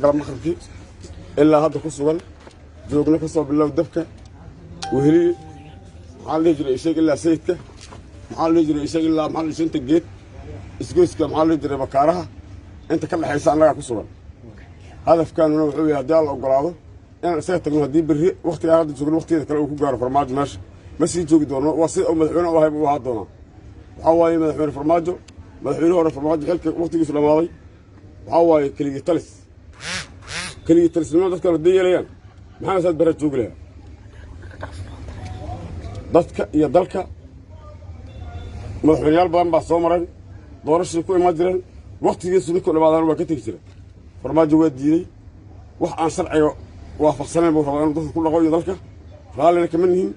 قلب مخرجي إلا هذا كسوان جوجنا كسب بالله ودبكة وهلي محل يجري شيء إلا سيدك محل يجري شيء إلا محل شنت الجيت إسكوسك محل يجري بكارها أنت كل حيسان لك كسوان هذا كان نوعي هدال أو قراضه أنا سيدك من هدي بري وقت هذا جوجنا وقت هذا كله كجار فرماج ماشي مسي جوج دونه وصي أو مدحونه وهاي بوها دونه حواي مدحون فرماجه مدحونه ورا فرماجه خلك وقت يجلس الماضي حواي كلي تلس لما تذكر الدنيا ليان محمد سيد برد جوج لها ضدك يا ضلك مدحون يال بان باصومرن دورش يكون مادرن وقت يجلس يكون بعضهم وقت يجلس فرماجه وديني وح عن شرعي وافق سنة بوفقان ضد كل قوي ضلك قال لك منهم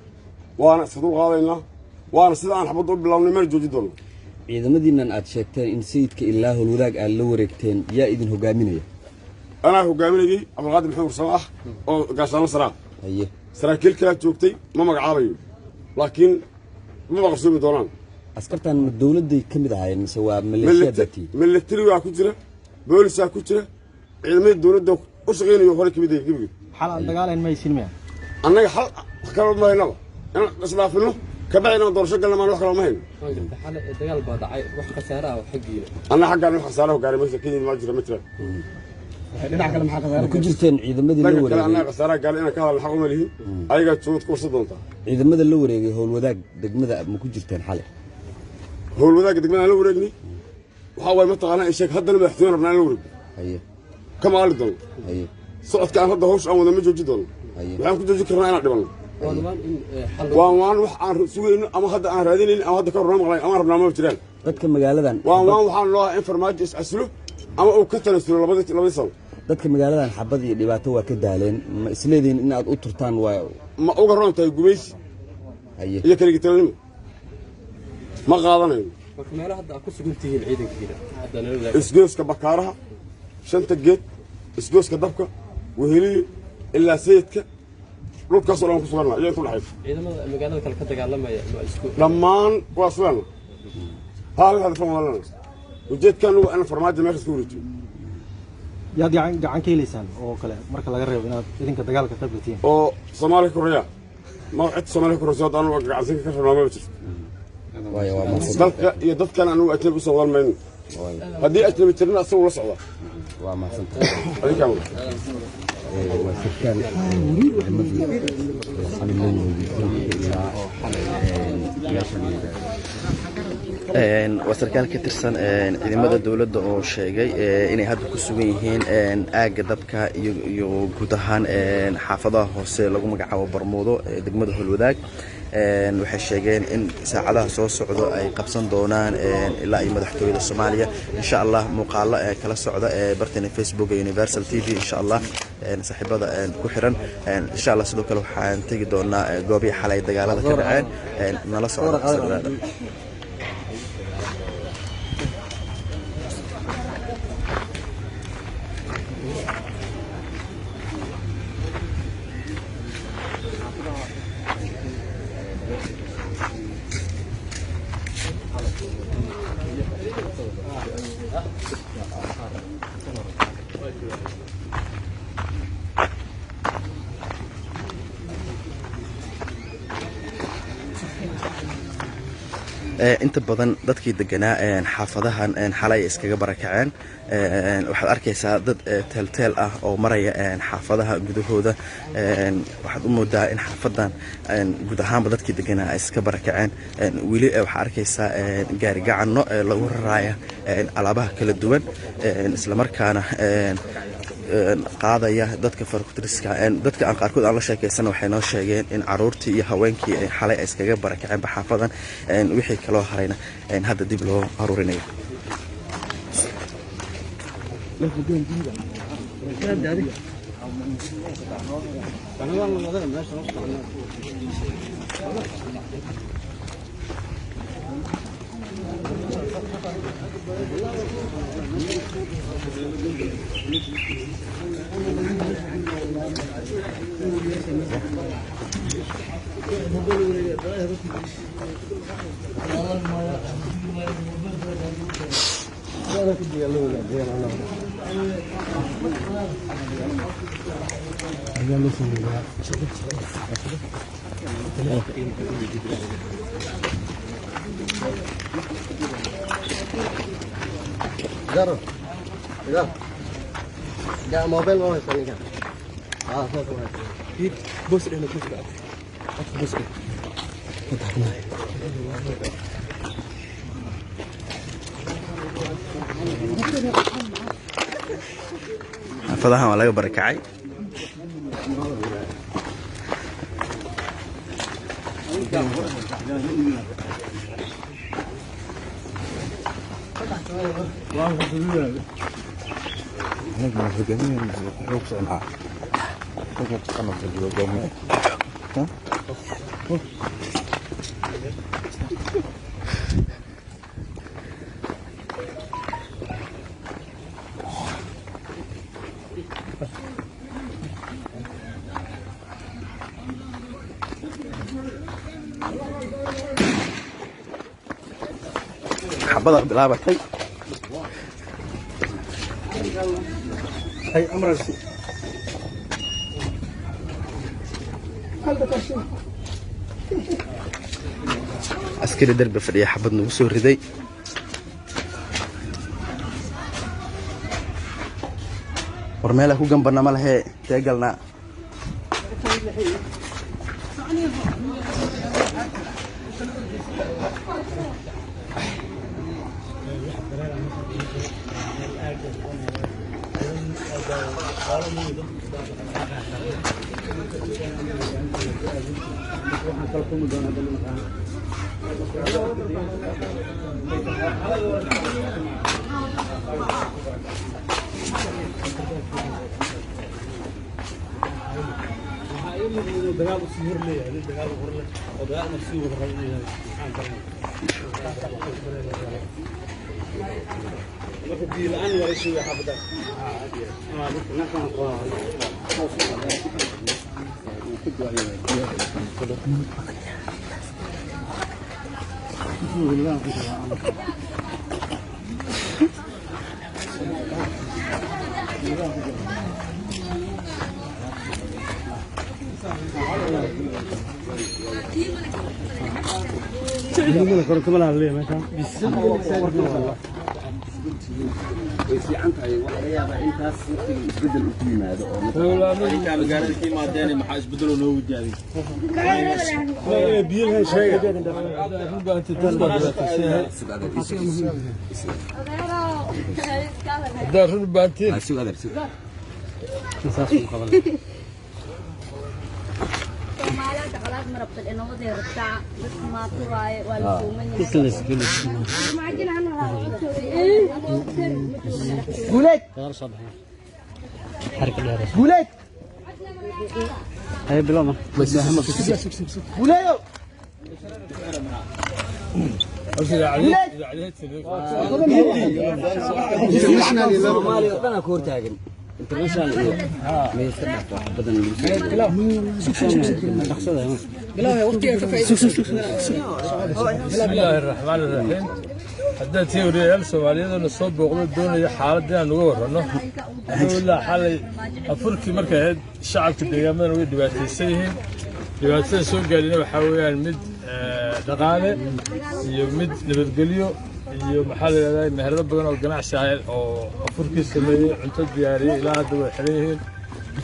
وأنا صدوق هذا إنه وأنا سيد أنا حبض بالله من مرجو جدول. إذا مدينة أتشكتين إن سيدك الله الولاق اللوركتين يا إذن هو قاميني. أنا هو قاميني أبو الغادي محمد صلاح أو قاسنا صراحة. أيه. صراحة كل كلام توقتي ما مقعابي لكن ما مقصود دوران. أذكرت أن الدولة دي كم دعاية سواء مليشيا ذاتي. من اللي تلوي أكتره بوليس أكتره علمي الدولة ده وشغيني يخليك بدي كبير. حال الدجال إن ما يصير معه. أنا حال كلام ما ينام. أنا أسمع فينه كبعنا دور شغل لما نروح كلام مهم. حال الدجال بعد وح خسارة وحقي. أنا حق أنا خسارة وقاري مثل كذي ما أجري مثله. لنا كلام حق خسارة. كجرتين إذا مدينة اللوري. لكن أنا خسارة قال أنا كهذا الحق مليه. أيقا تشوف كورس دونتا. إذا مدى اللوري هو الوداع دقمة ما كجرتين حاله. هو الوداع دقمة اللوري وحاول متى أنا إيشك هذا اللي بيحتوي ربنا اللوري. أيه. كم قال دون. أيه. صوت كان هذا هوش أو ذا مجوج دون. أيه. وحنا كنت ذكرنا أنا دبلنا. وان وح عن سوين أما هذا عن هذين أما هذا كرنا مغلي أما ربنا ما بترين. dadka magaaladan وان الله إنفرماج أسلو أما أو كتر أسلو لبضي صو. dadka magaaladan xabad iyo dhibaato waa ka daaleen ma isleedin in aad u turtaan waa ما أقرأ أنت جويس. أيه. هي كلي قتلني. ما قاضنا. وكمان هذا أكو سجنتي العيد كبيرة. إسجوس كبكارها شنت الجيت إسجوس كدبكة وهلي إلا سيدك روت كسر لهم كسرنا يا كل حاجة. إذا ما مجانا كالكتة على ما يسكت. لما وصلنا هذا فما وجيت كانوا أنا فرماج ما يسكتوا. يا دي عن كيليسان أو كلام مركز الغرب إن إذن كدجال كتبتين. أو صومالي كوريا ما عد صومالي كوريا أنا وقع عزيز كسر ما بيجي. ضلك يضد كان أنا وقتل بصوال من هدي أجنبي ترنا أصور صعوبة. وما حسنت. هذي كامل. وسكان wasarkaal ka tirsan ciidamada dawladda oo sheegay inay hadda ku sugan yihiin aaga dabka iyo guud ahaan xaafadaha hoose lagu magacaabo Barmuudo degmada Holwadaag waxay sheegeen in saacadaha soo socdo ay qabsan doonaan ilaa ay madaxtooyada Soomaaliya insha Allah muuqaalo kala socda bartana Facebook ee Universal TV insha Allah saaxiibada ku xiran insha Allah sidoo kale waxaan tagi doonaa goobihi xalay dagaalada ka dhaceen nala socda inta badan dadkii deganaa xaafadahan xalay iskaga barakaceen waxaad arkaysaa dad teelteel ah oo maraya xaafadaha gudahooda waxaad u moodaa in xaafadan guud ahaanba dadkii deganaa ay iska barakaceen wili waxaad arkaysaa gaari gacano lagu raraya alaabaha kala duwan isla markaana qaadaya dadka farkutiriska dadka aan qaarkood aan la sheekaysan waxay noo sheegeen in caruurtii iyo haweenkii xalay ay iskaga barakaceen xaafadan wixii kala harayna hadda dib loo aruurinayo هذا كده يلا جرب جرب جاء موبايل ما هو يسوي كده بص هنا كيف بقى بص xaafadahan waa laga barakacay. xabada bilaabatay. askari darbi fadhiya xabad nagu soo riday. war meela ku gambana ma lahe teegalna. قولك هاي بلا ما بس اهم قوليو haddaan teoriyaal Soomaaliyeedna soo booqdo doonaya xaaladda aan uga warrano ilaa xalay afurkii markay ahayd shacabka deegaamada way dhibaataysan yihiin dhibaatada soo gaarina waxa weeyaan mid dhaqaale iyo mid nabadgelyo iyo maxaa la yiraahdaa meherado badan oo ganacsi ah oo afurkii sameeyay cunto diyaariyay ilaa hadda way xiran yihiin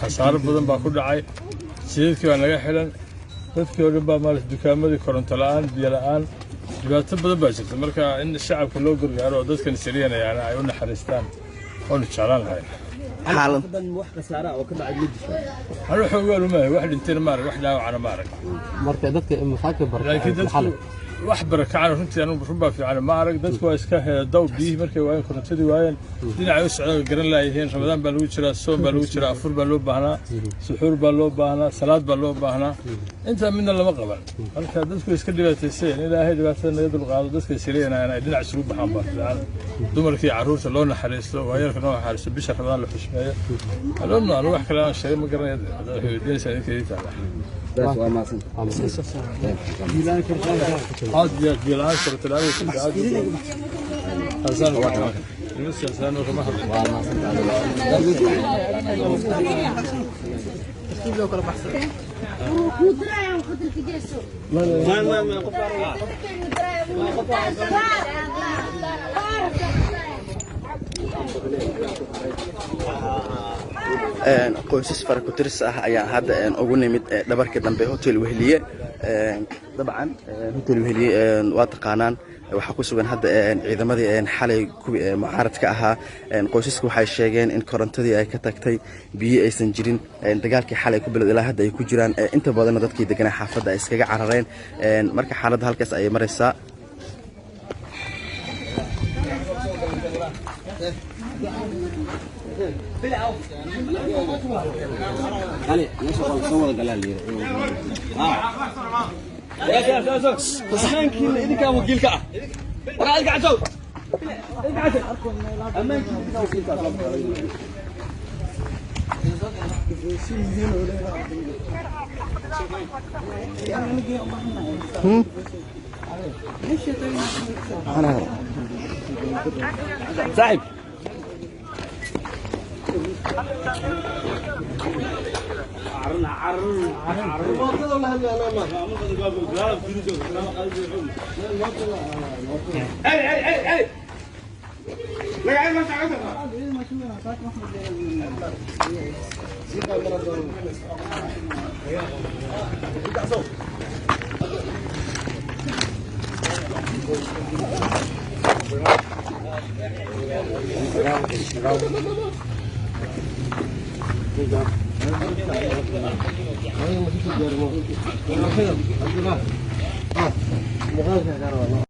khasaaro badan baa ku dhacay sidii waa naga xiran dadkii oo dhan baa maalinta dukaamadii koronto la'aan biyo la'aan dhibaato badan baa jirta marka in shacabka loo gargaaro oo dadkan sariyanayaan ay u naxariistaan oo jeclaan lahayn xaaladan wax khasaara oo ka dhacay midisha hal xoog ma wax dhinteen ma arag wax dhaawacna ma arag marka dadka mafaakir laakiin dadku wax barakacana runtii anigu runbaa fiican ma arag dadku waa iska daw biyi markay waayeen korontadii waayeen dhinacay u socdaan garan laayeen Ramadaan baa lagu jiraa soom baa lagu jiraa afur baa loo baahnaa suxuur baa loo baahnaa salaad baa loo baahnaa inta midna lama qaban marka dadku iska dhibaataysay ilaahay dhibaatada naga dulqaado dadka sireenayaan ay dhinac isugu baxaan baa fiican dumarkii carruurta loo naxariisto waayarka noo naxariisto bisha Ramadaan la xushmeeyo alona anigu wax kale aan sheegay ma garanayo hooyadiinaysa inay taala بس ما سن عاد يا جيران صرت العيش qoysas faraku-tiris ah ayaa hadda ugu nimid dhabarka dambe hotel weheliye dabcan hotel weheliye waa taqaanaan waxaa ku sugan hadda ciidamadii xalay kuwii mucaaradka ahaa qoysaska waxay sheegeen in korontadii ay ka tagtay biyo aysan jirin dagaalkii xalay ku bilowday ilaa hadda ay ku jiraan inta badanna dadkii deganaa xaafadda ay iskaga carareen marka xaaladda halkaas ayay maraysaa صاحب مغالطة